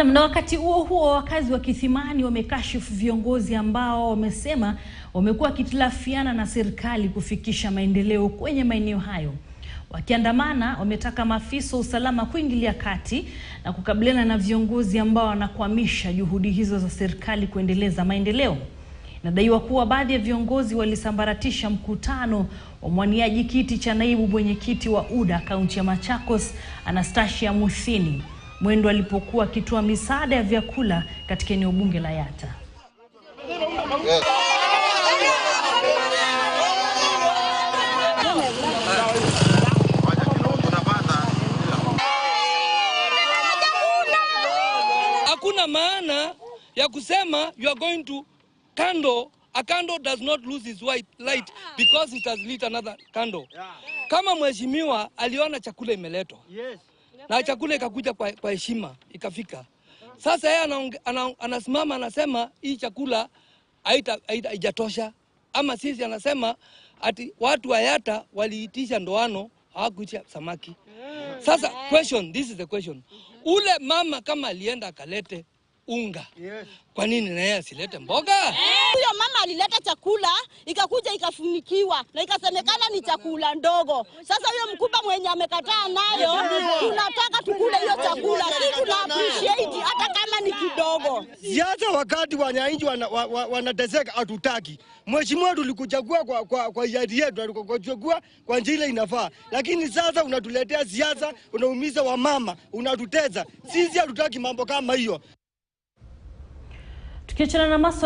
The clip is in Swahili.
Na wakati huo wakazi wa Kisimani wamekashifu viongozi ambao wamesema wamekuwa wakihitilafiana na serikali kufikisha maendeleo kwenye maeneo hayo. Wakiandamana wametaka maafisa usalama kuingilia kati na kukabiliana na viongozi ambao wanakwamisha juhudi hizo za serikali kuendeleza maendeleo. Inadaiwa kuwa baadhi ya viongozi walisambaratisha mkutano wa mwaniaji kiti cha naibu mwenyekiti wa UDA kaunti ya Machakos, Anastasia Muthini, mwendo alipokuwa akitoa misaada ya vyakula katika eneo bunge la Yatta. Hakuna maana ya kusema you are going to candle. A candle does not lose its white light because it has lit another candle. Kama mheshimiwa aliona chakula imeletwa, na chakula ikakuja kwa heshima ikafika. Sasa yeye anasimama anasema hii chakula haijatosha, ama sisi anasema ati watu wa Yatta waliitisha ndoano hawakuitisha samaki. Sasa this is the question. Ule mama kama alienda akalete unga, kwa nini na yeye asilete mboga? Huyo mama alileta chakula, ikakuja ikafunikiwa na ikasemekana ni chakula ndogo. Sasa huyo mkubwa mwenye amekataa nayo, tunataka tukule hiyo chakula. Sisi tuna appreciate hata kama ni kidogo. Siasa wakati wananchi wanateseka hatutaki. Mheshimiwa tulikuchagua kwa hiari yetu, tulikuchagua kwa njia ile inafaa. Lakini sasa unatuletea siasa, unaumiza wamama, unatuteza. Sisi hatutaki mambo kama hiyo. Tukiachana na masuala